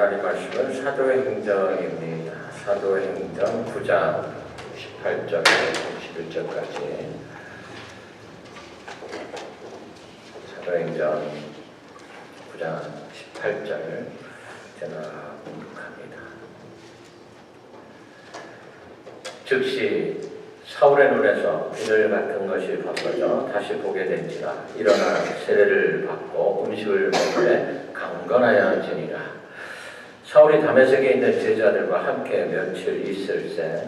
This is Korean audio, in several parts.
하나님 말씀은 사도행전입니다. 사도행전 9장 18절에서 21절까지 사도행전 9장 18절 제가 공독합니다. 즉시 사울의 눈에서 비늘 같은 것이 벗어져 다시 보게 된지라. 일어나 세례를 받고 음식을 먹으래 강건하여지니라. 사울이 다메섹에 있는 제자들과 함께 며칠 있을새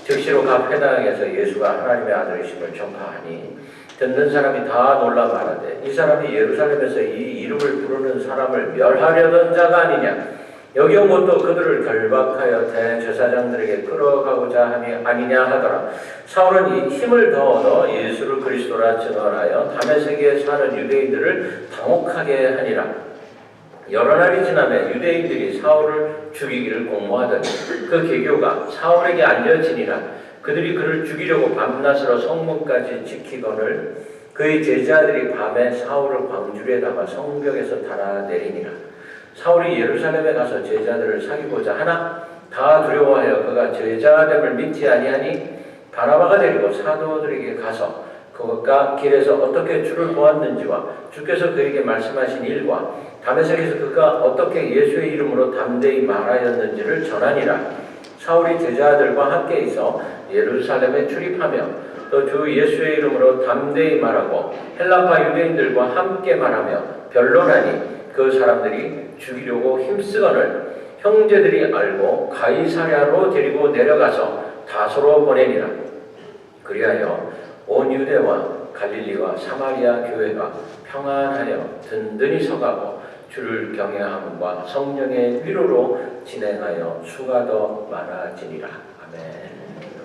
즉시로 각 회당에서 예수가 하나님의 아들이심을 전파하니 듣는 사람이 다 놀라 말하되 이 사람이 예루살렘에서 이 이름을 부르는 사람을 멸하려던 자가 아니냐. 여기 온 것도 그들을 결박하여 대제사장들에게 끌어가고자 함이 아니냐 하더라. 사울은 이 힘을 더 얻어 예수를 그리스도라 증언하여 다메섹에 사는 유대인들을 당혹하게 하니라. 여러 날이 지나매 유대인들이 사울을 죽이기를 공모하더니 그 계교가 사울에게 알려지니라. 그들이 그를 죽이려고 밤낮으로 성문까지 지키거늘 그의 제자들이 밤에 사울을 광주리에 담아 성벽에서 달아내리니라. 사울이 예루살렘에 가서 제자들을 사귀고자 하나 다 두려워하여 그가 제자됨을 믿지 아니하니 바나바가 데리고 사도들에게 가서 그가 길에서 어떻게 주를 보았는지와 주께서 그에게 말씀하신 일과 다메섹에서 그가 어떻게 예수의 이름으로 담대히 말하였는지를 전하니라. 사울이 제자들과 함께 있어 예루살렘에 출입하며 또 주 예수의 이름으로 담대히 말하고 헬라파 유대인들과 함께 말하며 변론하니 그 사람들이 죽이려고 힘쓰거늘 형제들이 알고 가이사랴로 데리고 내려가서 다소로 보내니라. 그리하여 온 유대와 갈릴리와 사마리아 교회가 평안하여 든든히 서가고 주를 경외함과 성령의 위로로 진행하여 수가 더 많아지니라. 아멘.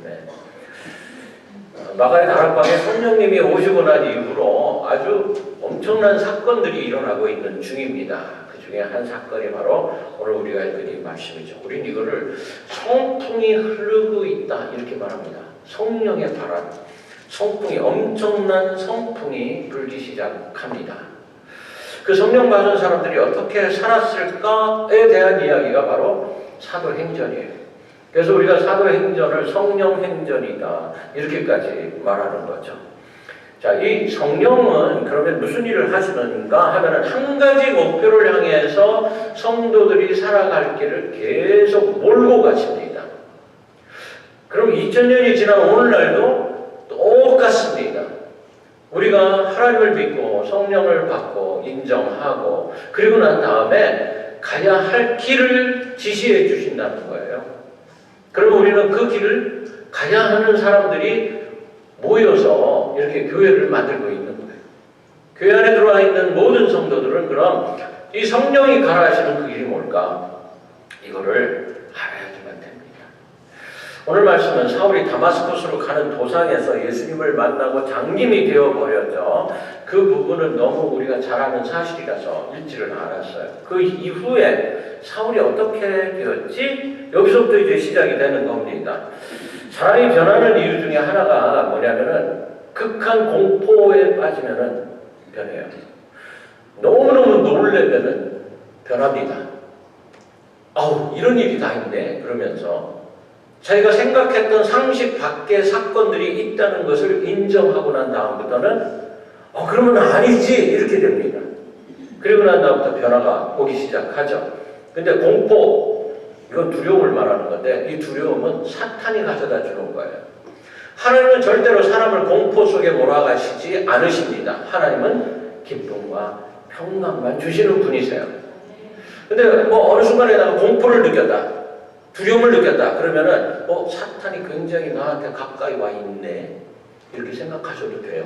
아멘. 마가의 다락방에 성령님이 오시고 난 이후로 아주 엄청난 사건들이 일어나고 있는 중입니다. 그 중에 한 사건이 바로 오늘 우리가 읽은 말씀이죠. 우린 이거를 성풍이 흐르고 있다 이렇게 말합니다. 성령의 바람, 성풍이 엄청난 성풍이 불기 시작합니다. 그 성령 받은 사람들이 어떻게 살았을까에 대한 이야기가 바로 사도행전이에요. 그래서 우리가 사도행전을 성령행전이다 이렇게까지 말하는 거죠. 자, 이 성령은 그러면 무슨 일을 하시는가 하면은 한 가지 목표를 향해서 성도들이 살아갈 길을 계속 몰고 가십니다. 그럼 2000년이 지난 오늘날도 똑같습니다. 우리가 하나님을 믿고 성령을 받고 인정하고 그리고 난 다음에 가야 할 길을 지시해 주신다는 거예요. 그러면 우리는 그 길을 가야 하는 사람들이 모여서 이렇게 교회를 만들고 있는 거예요. 교회 안에 들어와 있는 모든 성도들은 그럼 이 성령이 가라 하시는 그 길이 뭘까? 이거를 알아야지만 됩니다. 오늘 말씀은 사울이 다마스쿠스로 가는 도상에서 예수님을 만나고 장님이 되어버렸죠. 그 부분은 너무 우리가 잘 아는 사실이라서 읽지를 않았어요. 그 이후에 사울이 어떻게 되었지? 여기서부터 이제 시작이 되는 겁니다. 사람이 변하는 이유 중에 하나가 뭐냐면은 극한 공포에 빠지면은 변해요. 너무너무 놀래면은 변합니다. 아우, 이런 일이 다 있네. 그러면서 자기가 생각했던 상식 밖의 사건들이 있다는 것을 인정하고 난 다음부터는 그러면 아니지 이렇게 됩니다. 그리고 난 다음부터 변화가 오기 시작하죠. 근데 공포, 이건 두려움을 말하는 건데 이 두려움은 사탄이 가져다 주는 거예요. 하나님은 절대로 사람을 공포 속에 몰아가시지 않으십니다. 하나님은 기쁨과 평강만 주시는 분이세요. 근데 어느 순간에 내가 공포를 느꼈다, 두려움을 느꼈다 그러면은 사탄이 굉장히 나한테 가까이 와 있네 이렇게 생각하셔도 돼요.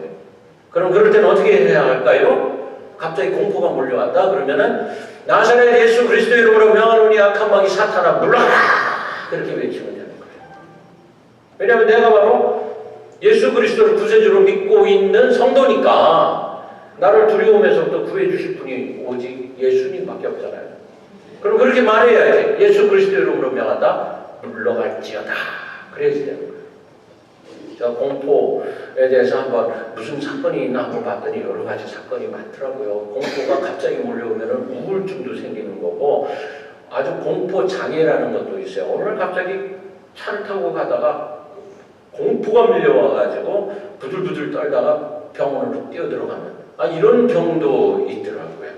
그럼 그럴 때는 어떻게 해야 할까요? 갑자기 공포가 몰려왔다 그러면은 나사렛 예수 그리스도 이름으로 명하노니 악한 마귀 사탄아 물러가라 그렇게 외치면 되는 거예요. 왜냐하면 내가 바로 예수 그리스도를 구세주로 믿고 있는 성도니까 나를 두려움에서부터 구해주실 분이 오직 예수님밖에 없잖아요. 그럼 그렇게 말해야지. 예수 그리스도 이름으로 명한다 물러갈지어다 그래야지 되는 거예요. 제가 공포에 대해서 한번 무슨 사건이 있나 한번 봤더니 여러 가지 사건이 많더라고요. 공포가 갑자기 몰려오면 우울증도 생기는 거고 아주 공포 장애라는 것도 있어요. 오늘 갑자기 차를 타고 가다가 공포가 밀려와가지고 부들부들 떨다가 병원으로 뛰어들어가는 이런 경우도 있더라고요.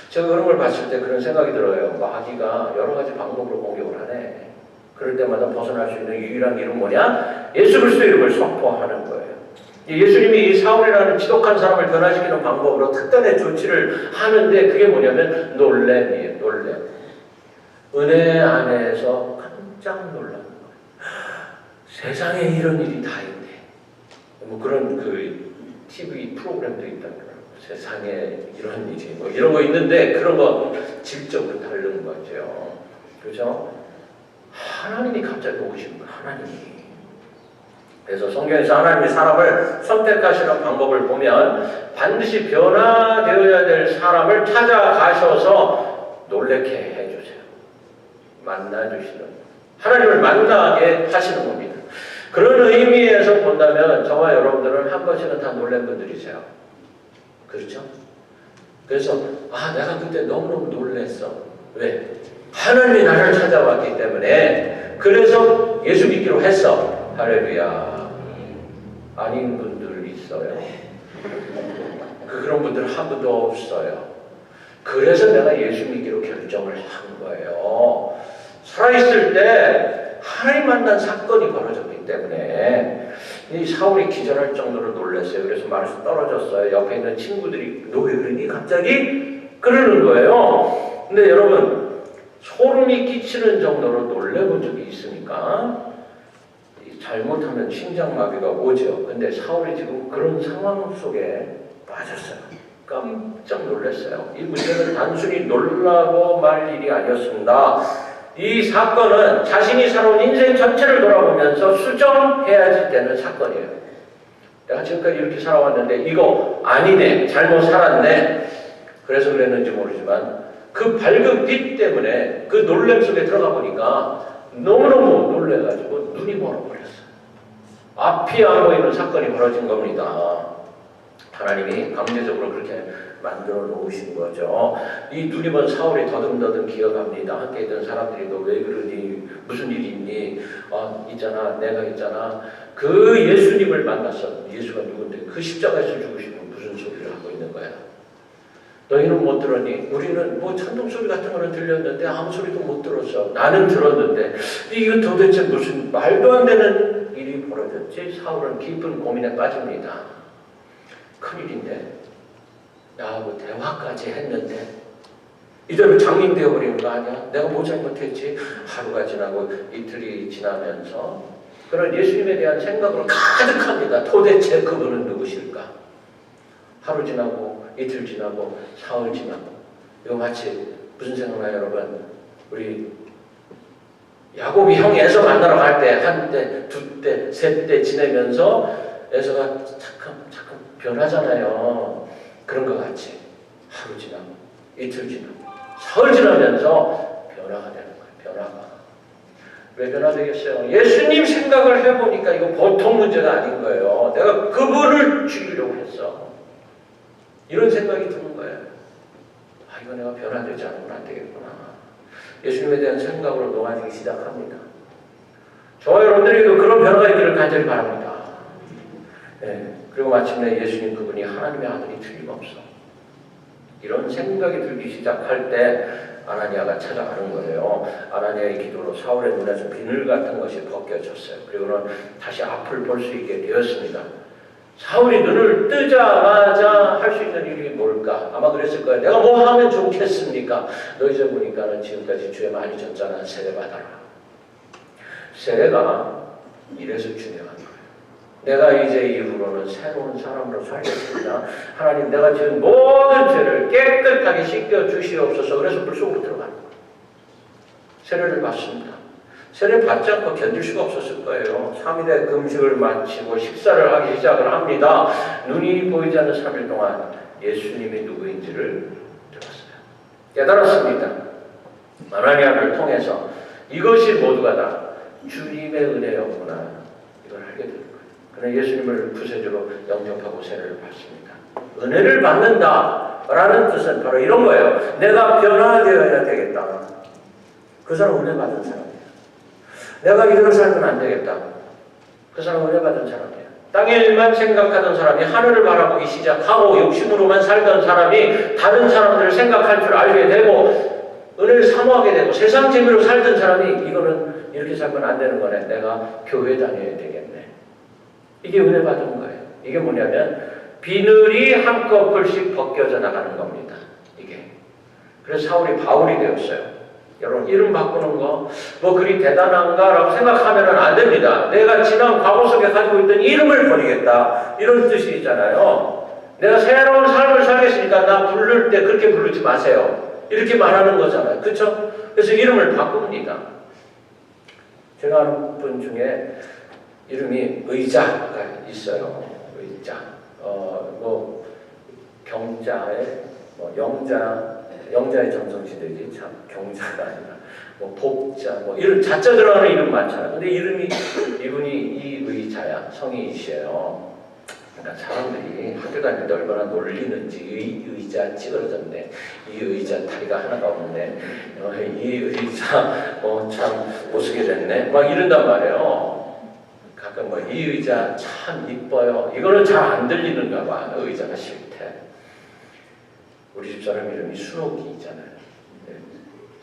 제가 그런 걸 봤을 때 그런 생각이 들어요. 마귀가 여러 가지 방법으로 공격을 하네. 그럴 때마다 벗어날 수 있는 유일한 길은 뭐냐? 예수 그리스도 이름을 선포하는 거예요. 예수님이 이 사울이라는 지독한 사람을 변화시키는 방법으로 특단의 조치를 하는데 그게 뭐냐면 놀램이에요. 놀램. 은혜 안에서 깜짝 놀라는 거예요. 세상에 이런 일이 다 있네. 뭐 그런 그 TV 프로그램도 있다고요. 세상에 이런 일이 뭐 이런 거 있는데 그런 거 질적으로 다른 거죠. 그렇죠? 하나님이 갑자기 오신 거예요. 하나님이. 그래서 성경에서 하나님이 사람을 선택하시는 방법을 보면 반드시 변화되어야 될 사람을 찾아가셔서 놀래게 해주세요. 만나주시는, 하나님을 만나게 하시는 겁니다. 그런 의미에서 본다면 저와 여러분들은 한 번씩은 다 놀란 분들이세요. 그렇죠? 그래서 내가 그때 너무너무 놀랬어. 왜? 하나님이 나를 찾아왔기 때문에. 그래서 예수 믿기로 했어. 할렐루야. 아닌 분들 있어요. 그런 분들 한 분도 없어요. 그래서 내가 예수 믿기로 결정을 한 거예요. 살아있을 때 하나님 만난 사건이 벌어졌기 때문에 이 사울이 기절할 정도로 놀랐어요. 그래서 말에서 떨어졌어요. 옆에 있는 친구들이 너 왜 그러니? 갑자기 그러는 거예요. 근데 여러분 소름이 끼치는 정도로 놀래본 적이 있습니까? 잘못하면 심장마비가 오죠. 근데 사울이 지금 그런 상황 속에 빠졌어요. 깜짝 놀랐어요. 이 문제는 단순히 놀라고 말 일이 아니었습니다. 이 사건은 자신이 살아온 인생 전체를 돌아보면서 수정해야지 되는 사건이에요. 내가 지금까지 이렇게 살아왔는데 이거 아니네, 잘못 살았네. 그래서 그랬는지 모르지만 그 밝은 빛 때문에 그 놀람 속에 들어가 보니까 너무너무 놀래가지고 눈이 멀어버렸어요. 앞이 안 보이는 사건이 벌어진 겁니다. 하나님이 강제적으로 그렇게 만들어 놓으신 거죠. 이 눈이 먼 사울이 더듬더듬 기어갑니다. 함께 있던 사람들이 너 왜 그러니? 무슨 일이 있니? 있잖아, 내가 있잖아. 그 예수님을 만났어. 예수가 누군데? 그 십자가에서 죽으시고 무슨 소리를 하고 있는 거야? 너희는 못 들었니? 우리는 뭐 천둥 소리 같은 거는 들렸는데 아무 소리도 못 들었어. 나는 들었는데 이거 도대체 무슨 말도 안 되는 일이 벌어졌지? 사울은 깊은 고민에 빠집니다. 큰일인데 나하고 대화까지 했는데 이대로 장님 되어버리는 거 아니야? 내가 뭐 잘못했지? 하루가 지나고 이틀이 지나면서 그런 예수님에 대한 생각으로 가득합니다. 도대체 그분은 누구실까? 하루 지나고 이틀 지나고 사흘 지나고 이거 마치 무슨 생각나요 여러분? 우리 야곱이 형 에서 만나러 갈 때 한 때, 두 때, 세 때 지내면서 에서가 잠깐 변하잖아요. 그런 것 같이 하루 지나고 이틀 지나고 사흘 지나면서 변화가 되는 거예요. 변화가. 왜 변화되겠어요? 예수님 생각을 해보니까 이거 보통 문제가 아닌 거예요. 내가 그분을 죽이려고 했어. 이런 생각이 드는 거예요. 이거 내가 변화되지 않으면 안 되겠구나. 예수님에 대한 생각으로 녹아지기 시작합니다. 저와 여러분들에게도 그런 변화가 있기를 간절히 바랍니다. 네. 그리고 마침내 예수님 그분이 하나님의 아들이 틀림없어. 이런 생각이 들기 시작할 때 아나니아가 찾아가는 거예요. 아나니아의 기도로 사울의 눈에서 비늘 같은 것이 벗겨졌어요. 그리고는 다시 앞을 볼 수 있게 되었습니다. 사울이 눈을 뜨자마자 할 수 있는 일이 뭘까? 아마 그랬을 거예요. 내가 뭐 하면 좋겠습니까? 너 이제 보니까는 지금까지 죄 많이 졌잖아. 세례 받아라. 세례가 이래서 중요한 거예요. 내가 이제 이후로는 새로운 사람으로 살겠습니다. 하나님 내가 지은 모든 죄를 깨끗하게 씻겨 주시옵소서. 그래서 물속으로 들어가는 거예요. 세례를 받습니다. 세례 받지 않고 견딜 수가 없었을 거예요. 3일의 금식을 마치고 식사를 하기 시작을 합니다. 눈이 보이지 않는 3일 동안 예수님이 누구인지를 들었어요. 깨달았습니다. 아나니아를 통해서 이것이 모두가 다 주님의 은혜였구나. 이걸 알게 된 거예요. 그는 예수님을 구세주로 영접하고 세례를 받습니다. 은혜를 받는다라는 뜻은 바로 이런 거예요. 내가 변화되어야 되겠다. 그 사람 은혜 받은 사람이에요. 내가 이대로 살면 안 되겠다. 그 사람은 은혜 받은 사람이에요. 땅의 일만 생각하던 사람이 하늘을 바라보기 시작하고 욕심으로만 살던 사람이 다른 사람들을 생각할 줄 알게 되고 은혜를 사모하게 되고 세상 재미로 살던 사람이 이거는 이렇게 살면 안 되는 거네. 내가 교회 다녀야 되겠네. 이게 은혜 받은 거예요. 이게 뭐냐면 비늘이 한꺼풀씩 벗겨져 나가는 겁니다. 이게. 그래서 사울이 바울이 되었어요. 여러분 이름 바꾸는 거 뭐 그리 대단한가라고 생각하면 안 됩니다. 내가 지난 과거 속에 가지고 있던 이름을 버리겠다. 이런 뜻이 있잖아요. 내가 새로운 삶을 살겠으니까 나 부를 때 그렇게 부르지 마세요. 이렇게 말하는 거잖아요. 그렇죠? 그래서 이름을 바꿉니다. 제가 아는 분 중에 이름이 의자가 있어요. 의자. 뭐 경자의 뭐 영자의 전성시대지 참 경자가 아니라 뭐 복자 뭐 이런 자자 들어가는 이름 많잖아요. 근데 이분이 이의자야. 성이시에요. 그러니까 사람들이 학교 다닐 때 얼마나 놀리는지 의자 찌그러졌네. 이 의자 다리가 하나가 없네. 이 의자 참 못쓰게 됐네. 막 이런단 말이에요. 가끔 뭐 이 의자 참 이뻐요. 이거는 잘 안 들리는가 봐. 의자가 싫대. 우리 집사람 이름이 순옥이잖아요. 네.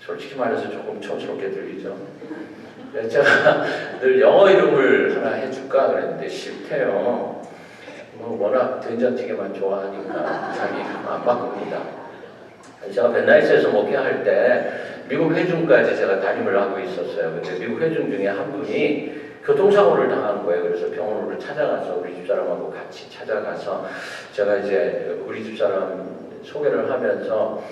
솔직히 말해서 조금 촌스럽게 들리죠. 제가 늘 영어 이름을 하나 해줄까 그랬는데 싫대요. 뭐 워낙 된장찌개만 좋아하니까 자기 안 바꿉니다. 제가 벤나이스에서 목회할 때 미국 회중까지 제가 담임을 하고 있었어요. 근데 미국 회중 중에 한 분이 교통사고를 당한 거예요. 그래서 병원으로 찾아가서 우리 집사람하고 같이 찾아가서 제가 이제 우리 집사람 소개를 하면서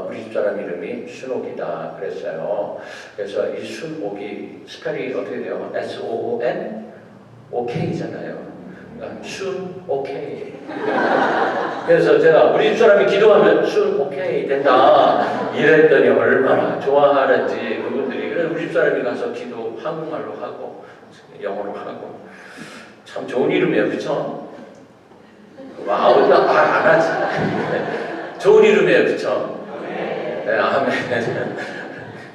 우리 집사람 이름이 순옥이다 그랬어요. 그래서 이 순옥이 스펠이 어떻게 돼요? S-O-O-N? OK잖아요. 그러니까 순 오케이. 그래서 제가 우리 집사람이 기도하면 순 오케이 된다 이랬더니 얼마나 좋아하는지 그분들이. 그래서 우리 집사람이 가서 기도 한국말로 하고 영어로 하고 참 좋은 이름이에요. 그쵸? 와우, 말 안 하지. 좋은 이름이에요, 그쵸? 네, 아멘.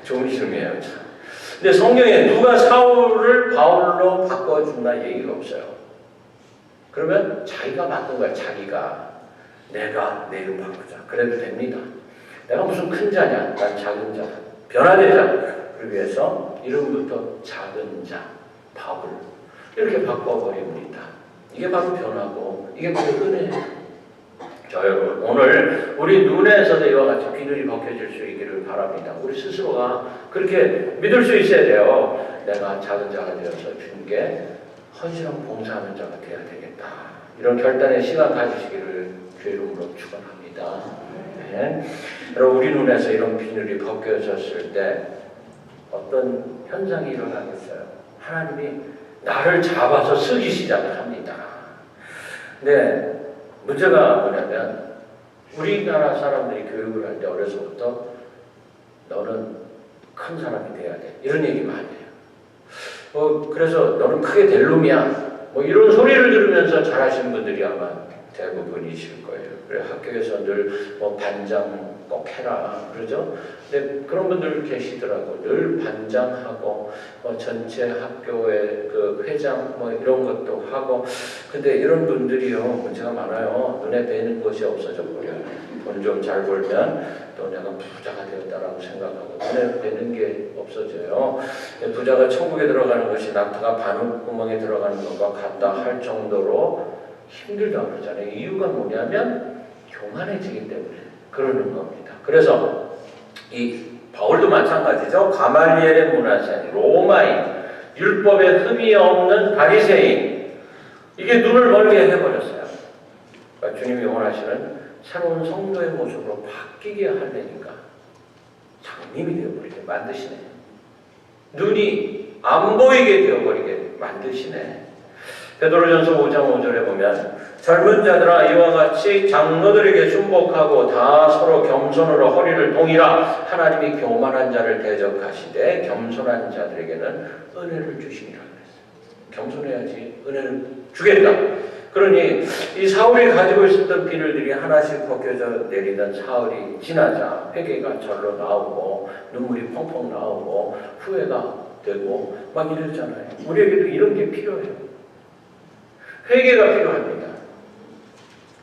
좋은 이름이에요. 근데 성경에 누가 사울을 바울로 바꿔준다 얘기가 없어요. 그러면 자기가 바꾼 거야, 자기가. 내가 내 이름 바꾸자. 그래도 됩니다. 내가 무슨 큰 자냐? 난 작은 자다. 변화되자. 그러기 위해서 이름부터 작은 자, 바울. 이렇게 바꿔버립니다. 이게 바로 변화고 이게 바로 은혜예요. 자 여러분 오늘 우리 눈에서도 이와 같이 비늘이 벗겨질 수 있기를 바랍니다. 우리 스스로가 그렇게 믿을 수 있어야 돼요. 내가 작은 자가 되어서 주님께 헌신하고 봉사하는 자가 되어야 되겠다. 이런 결단의 시간 가지시기를 주의 이름으로 축원합니다. 네. 여러분 우리 눈에서 이런 비늘이 벗겨졌을 때 어떤 현상이 일어나겠어요? 하나님이 나를 잡아서 쓰기 시작을 합니다. 근데 문제가 뭐냐면 우리나라 사람들이 교육을 할 때 어려서부터 너는 큰 사람이 돼야 돼. 이런 얘기 많이 해요. 그래서 너는 크게 될 놈이야. 뭐 이런 소리를 들으면서 잘하시는 분들이 아마 대부분이실 거예요. 그래 학교에서 늘 뭐 반장 꼭 해라 그러죠. 근데 그런 분들 계시더라고. 늘 반장하고 뭐 전체 학교의 그 회장 뭐 이런 것도 하고. 근데 이런 분들이요 문제가 많아요. 눈에 뵈는 것이 없어져 버려요. 돈 좀 잘 벌면 또 내가 부자가 되었다라고 생각하고 눈에 뵈는 게 없어져요. 부자가 천국에 들어가는 것이 낙타가 바늘구멍에 들어가는 것과 같다 할 정도로 힘들다고 그러잖아요. 이유가 뭐냐면 교만해지기 때문에 그러는 겁니다. 그래서 이 바울도 마찬가지죠. 가말리엘의 문화생, 로마인, 율법에 흠이 없는 바리새인, 이게 눈을 멀게 해버렸어요. 그러니까 주님이 원하시는 새로운 성도의 모습으로 바뀌게 하려니까 장님이 되어버리게 만드시네. 눈이 안 보이게 되어버리게 만드시네. 베드로전서 5장 5절에 보면 젊은 자들아 이와 같이 장로들에게 순복하고 다 서로 겸손으로 허리를 동이라. 하나님이 교만한 자를 대적하시되 겸손한 자들에게는 은혜를 주시니라 그랬어요. 겸손해야지 은혜를 주겠다. 그러니 이 사울이 가지고 있었던 비늘들이 하나씩 벗겨져 내리던 사울이 지나자 회개가 절로 나오고 눈물이 펑펑 나오고 후회가 되고 막 이러잖아요. 우리에게도 이런 게 필요해요. 회개가 필요합니다.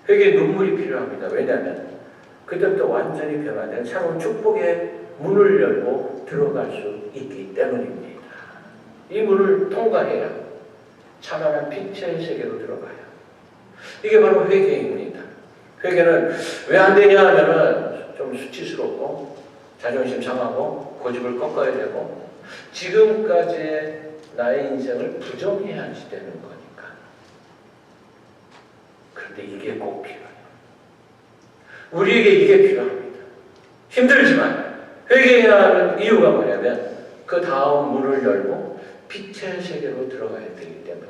회개 눈물이 필요합니다. 왜냐하면 그때부터 완전히 변화된 새로운 축복의 문을 열고 들어갈 수 있기 때문입니다. 이 문을 통과해야 찬란한 빛의 세계로 들어가요. 이게 바로 회개입니다. 회개는 왜 안 되냐 하면은 좀 수치스럽고 자존심 상하고 고집을 꺾어야 되고 지금까지의 나의 인생을 부정해야지 되는 거니까. 그런데 이게 꼭 필요해요. 우리에게 이게 필요합니다. 힘들지만 회개해야 하는 이유가 뭐냐면 그 다음 문을 열고 빛의 세계로 들어가야 되기 때문이에요.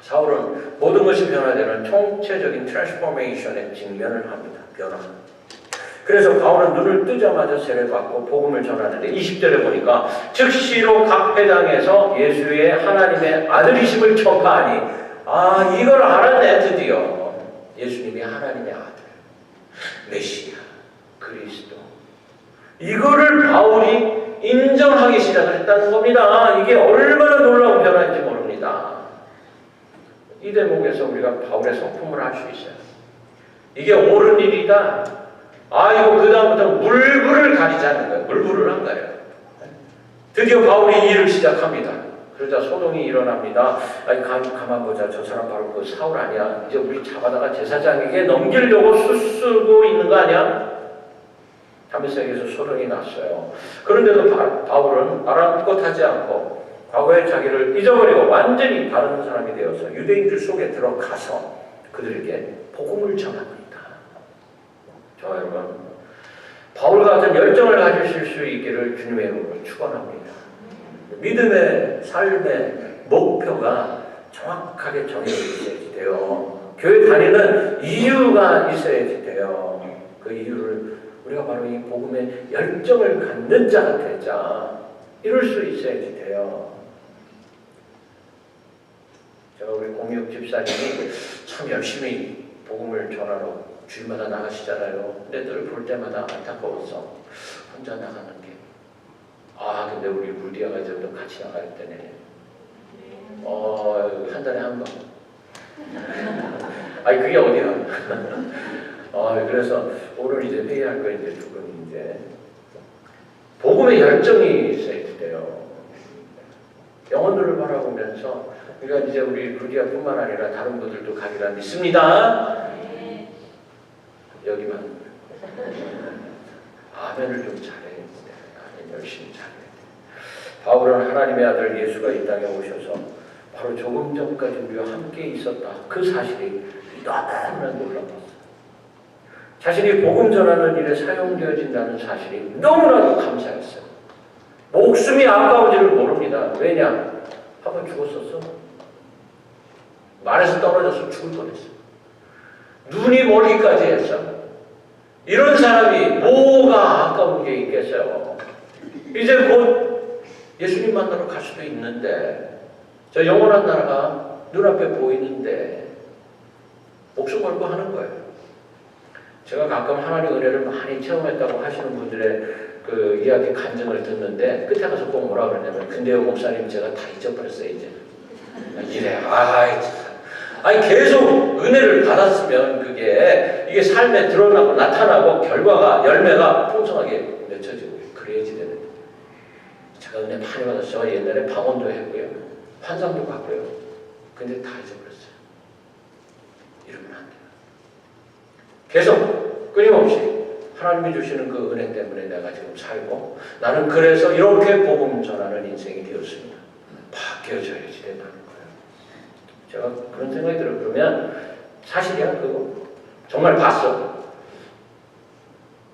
사울은 모든 것이 변화되는 총체적인 트랜스포메이션에 직면을 합니다. 변화. 그래서 바울은 눈을 뜨자마자 세례받고 복음을 전하는데 20절에 보니까 즉시로 각 회당에서 예수의 하나님의 아들이심을 전파하니 이걸 알았네 드디어. 예수님이 하나님의 아들, 메시아, 그리스도. 이거를 바울이 인정하기 시작했다는 겁니다. 이게 얼마나 놀라운 변화인지 모릅니다. 이 대목에서 우리가 바울의 성품을 알 수 있어요. 이게 옳은 일이다. 이거 그 다음부터 물불을 가리자는 거예요. 물불을 한 거예요. 드디어 바울이 이 일을 시작합니다. 그러자 소동이 일어납니다. 가만 보자. 저 사람 바로 그 사울 아니야? 이제 우리 잡아다가 제사장에게 넘기려고 수쓰고 있는 거 아니야? 하면서 여기서 소동이 났어요. 그런데도 바울은 아랑곳하지 않고 과거의 자기를 잊어버리고 완전히 다른 사람이 되어서 유대인들 속에 들어가서 그들에게 복음을 전합니다. 저와 여러분, 바울과 같은 열정을 가지실 수 있기를 주님의 이름으로 축원합니다. 믿음의 삶의 목표가 정확하게 정해져야지 돼요. 교회 다니는 이유가 있어야지 돼요. 그 이유를 우리가 바로 이 복음의 열정을 갖는 자가 되자 이룰 수 있어야지 돼요. 제가 우리 공육 집사님이 참 열심히 복음을 전하러 주일마다 나가시잖아요. 근데 늘 볼 때마다 안타까웠어. 혼자 나가는 게. 근데 우리 물디아가 이제부터 같이 나갈 때네. 한 달에 한 번. 그게 어디야? 그래서 오늘 이제 회의할 거 이제 조금 이제 복음의 열정이 있어야 돼요. 영혼들을 바라보면서 그러니까 이제 우리 루디아뿐만 아니라 다른 분들도 가리라 믿습니다. 여기만 아멘을 좀 잘해야 돼. 아멘 열심히 잘해야 돼. 바울은 하나님의 아들 예수가 이 땅에 오셔서 바로 조금 전까지 우리와 함께 있었다. 그 사실이 너무나 놀라웠어요. 자신이 복음 전하는 일에 사용되어진다는 사실이 너무나도 감사했어요. 목숨이 아까운지를 모릅니다. 왜냐? 한번 죽었었어. 말에서 떨어져서 죽을 뻔했어. 눈이 멀기까지 했어. 이런 사람이 뭐가 아까운 게 있겠어요. 이제 곧 예수님 만나러 갈 수도 있는데 저 영원한 나라가 눈앞에 보이는데 목숨 걸고 하는 거예요. 제가 가끔 하나님의 은혜를 많이 체험했다고 하시는 분들의 그 이야기 간증을 듣는데 끝에 가서 꼭 뭐라 그러냐면 근데요 목사님 제가 다 잊어버렸어요 이제. 이래 계속 은혜를 받았으면 이게 삶에 드러나고 나타나고 결과가 열매가 풍성하게 맺혀지고 그래야지 되는데 제가 은혜 많이 받았어요. 옛날에 방언도 했고요. 환상도 봤고요. 근데 다 잊어버렸어요. 이러면 안 돼요. 계속 끊임없이 하나님이 주시는 그 은혜 때문에 내가 지금 살고 나는 그래서 이렇게 복음 전하는 인생이 되었습니다. 바뀌어져야지 된다는 거예요. 제가 그런 생각이 들어요. 그러면 사실이야 그거. 정말 봤어.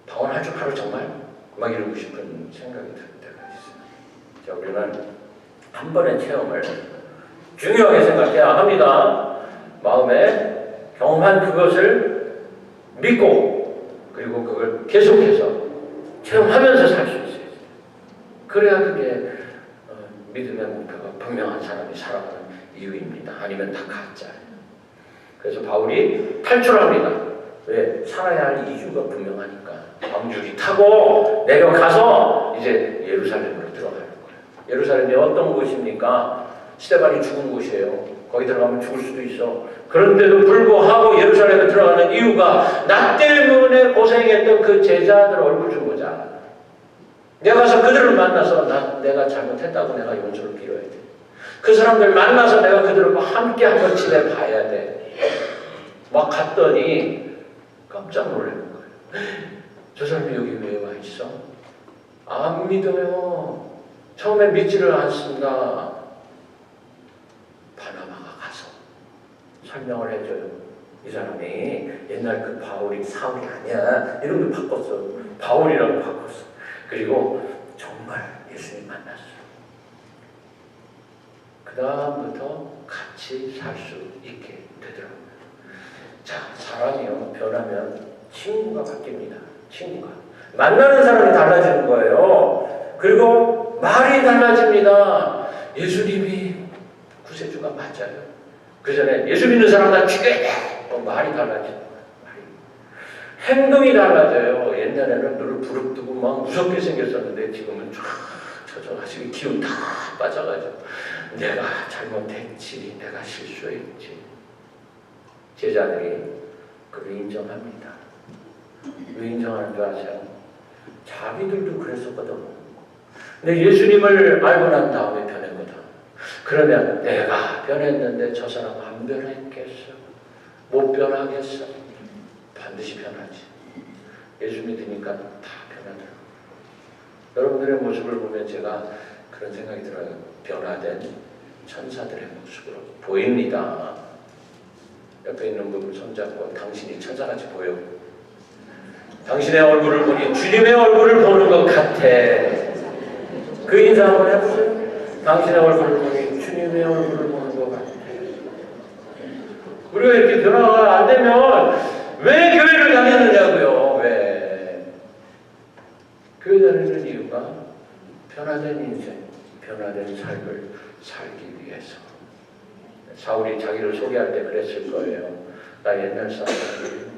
방언할 줄 알아 정말? 막 이러고 싶은 생각이 들 때가 있어요. 자, 우리는 한 번의 체험을 중요하게 생각해야 합니다. 마음에 경험한 그것을 믿고 그리고 그걸 계속해서 체험하면서 살 수 있어요. 그래야 그게 믿음의 목표가 분명한 사람이 살아가는 이유입니다. 아니면 다 가짜예요. 그래서 바울이 탈출합니다. 왜? 살아야 할 이유가 분명하니까. 광주리 타고 내려가서 이제 예루살렘으로 들어가는 거예요. 예루살렘이 어떤 곳입니까? 스데반이 죽은 곳이에요. 거기 들어가면 죽을 수도 있어. 그런데도 불구하고 예루살렘에 들어가는 이유가 나 때문에 고생했던 그 제자들 얼굴 좀 보자. 내가 가서 그들을 만나서 내가 잘못했다고 내가 용서를 빌어야 돼. 그 사람들 만나서 내가 그들과 함께 한번 지내봐야 돼. 막 갔더니 깜짝 놀라는 거예요. 저 사람이 여기 왜 와 있어? 안 믿어요. 처음에 믿지를 않습니다. 바나바가 가서 설명을 해줘요. 이 사람이 옛날 그 바울이 사울이 아니야. 이름도 바꿨어. 바울이라고 바꿨어. 그리고 정말 예수님 만났어요. 그 다음부터 같이 살 수 있게 되더라고요. 자, 사람이요 변하면 친구가 바뀝니다. 친구가 만나는 사람이 달라지는 거예요. 그리고 말이 달라집니다. 예수님이 구세주가 맞아요. 그 전에 예수 믿는 사람 다 죽여야 돼. 말이 달라지는 거예요. 행동이 달라져요. 옛날에는 눈을 부릅뜨고 막 무섭게 생겼었는데 지금은 쫙 젖어가지고 기운 다 빠져가지고 내가 잘못했지, 내가 실수했지. 제자들이 그걸 인정합니다. 왜 인정하는 줄 아세요? 자기들도 그랬었거든. 근데 예수님을 알고 난 다음에 변했거든. 그러면 내가 변했는데 저 사람 안 변했겠어? 못 변하겠어? 반드시 변하지. 예수 믿으니까 다 변하더라고요. 여러분들의 모습을 보면 제가 그런 생각이 들어요. 변화된 천사들의 모습으로 보입니다. 옆에 있는 분을 손잡고 당신이 천사같이 보여. 당신의 얼굴을 보니 주님의 얼굴을 보는 것 같아. 그 인사 한번 해보세요. 당신의 얼굴을 보니 주님의 얼굴을 보는 것 같아. 우리가 이렇게 변화가 안 되면 왜 교회를 다니느냐고요. 왜? 교회 다니는 이유가 변화된 인생, 변화된 삶을 살기 위해서. 사울이 자기를 소개할 때 그랬을 거예요. 나 옛날 사람이에요.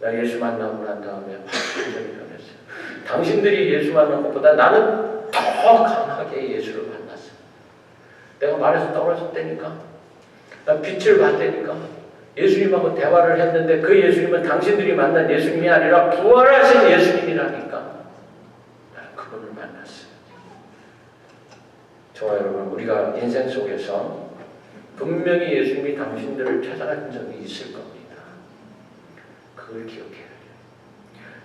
나 예수 만나고 난 다음에 완전히 변했어요. 당신들이 예수 만난 것보다 나는 더 강하게 예수를 만났어요. 내가 말에서 떨어졌다니까. 나 빛을 봤다니까. 예수님하고 대화를 했는데 그 예수님은 당신들이 만난 예수님이 아니라 부활하신 예수님이라니까. 나는 그분을 만났어요. 저와 여러분, 우리가 인생 속에서 분명히 예수님이 당신들을 찾아간 적이 있을 겁니다. 그걸 기억해야 돼요.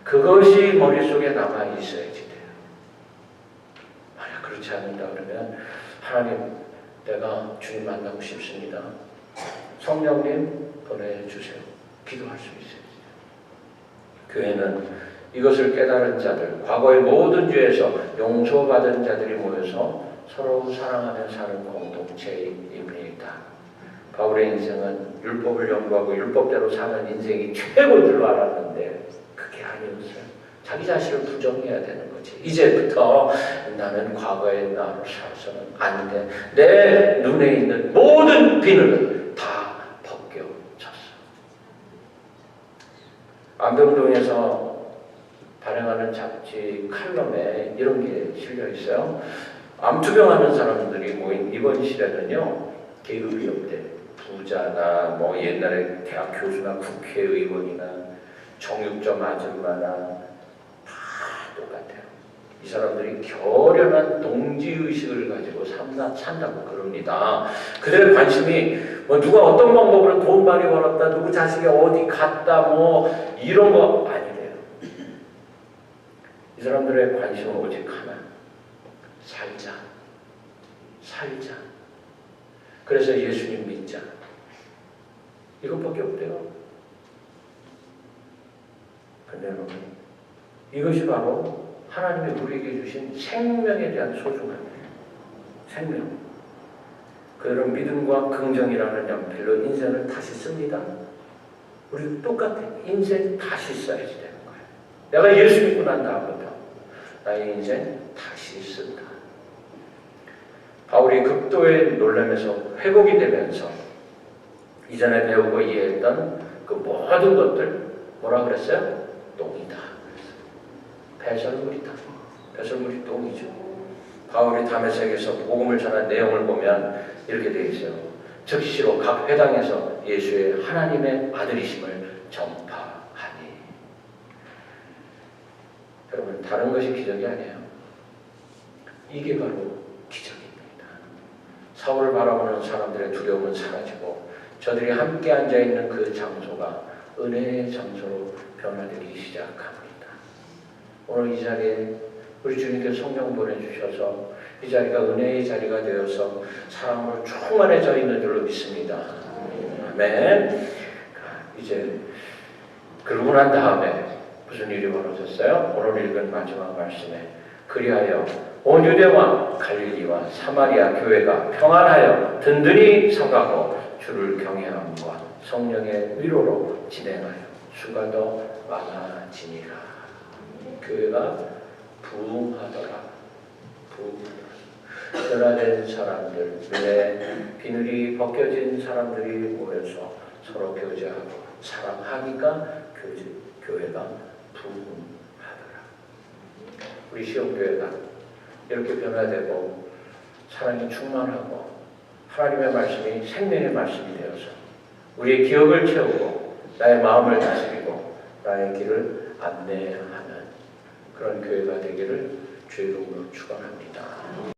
그것이 머릿속에 남아 있어야지 돼요. 만약 그렇지 않는다 그러면 하나님, 내가 주님 만나고 싶습니다. 성령님 보내주세요. 기도할 수 있어요. 교회는 이것을 깨달은 자들, 과거의 모든 죄에서 용서받은 자들이 모여서 서로 사랑하며 사는 공동체입니다. 바울의 인생은 율법을 연구하고 율법대로 사는 인생이 최고인 줄 알았는데 그게 아니었어요. 자기 자신을 부정해야 되는 거지. 이제부터 나는 과거의 나로 살아서는 안 돼. 내 눈에 있는 모든 비늘은 다 벗겨졌어. 안병동에서 발행하는 잡지 칼럼에 이런 게 실려 있어요. 암투병하는 사람들이 모인 이번 시대는요, 계급이 없대. 부자나 뭐 옛날에 대학 교수나 국회의원이나 정육점 아줌마나 다 똑같아요. 이 사람들이 결연한 동지의식을 가지고 산다고 그럽니다. 그들의 관심이 뭐 누가 어떤 방법으로 돈 많이 벌었다, 누구 자식이 어디 갔다, 뭐 이런 거 아니래요. 이 사람들의 관심은 오직 하나. 살자. 살자. 그래서 예수님 믿자. 이것밖에 없대요. 근데 여러분, 이것이 바로 하나님이 우리에게 주신 생명에 대한 소중함이에요. 생명. 그런 믿음과 긍정이라는 연필로 인생을 다시 씁니다. 우리도 똑같아. 인생 다시 써야지 되는 거예요. 내가 예수 믿고 난 다음부터 나의 인생 다시 쓴다. 바울이 극도의 놀람에서 회복이 되면서 이전에 배우고 이해했던 그 모든 것들 뭐라 그랬어요? 똥이다. 배설물이다. 배설물이 똥이죠. 바울이 다메섹에서 복음을 전한 내용을 보면 이렇게 되어 있어요. 즉시로 각 회당에서 예수의 하나님의 아들이심을 전파하니. 여러분, 다른 것이 기적이 아니에요. 이게 바로 기적입니다. 사울을 바라보는 사람들의 두려움은 사라지고 저들이 함께 앉아있는 그 장소가 은혜의 장소로 변화되기 시작합니다. 오늘 이 자리에 우리 주님께서 성령 보내주셔서 이 자리가 은혜의 자리가 되어서 사랑으로 충만해져 있는 줄로 믿습니다. 아멘. 이제 그러고 난 다음에 무슨 일이 벌어졌어요? 오늘 읽은 마지막 말씀에 그리하여 온 유대와 갈릴리와 사마리아 교회가 평안하여 든든히 서가고 주를 경외함과 성령의 위로로 진행하여 수가 더 많아지니라. 교회가 부흥하더라. 변화된 사람들, 눈에 비늘이 벗겨진 사람들이 모여서 서로 교제하고 사랑하니까 교회가 부흥하더라. 우리 시온교회가 이렇게 변화되고 사랑이 충만하고 하나님의 말씀이 생명의 말씀이 되어서 우리의 기억을 채우고 나의 마음을 다스리고 나의 길을 안내하는 그런 교회가 되기를 주의 이름으로 축원합니다.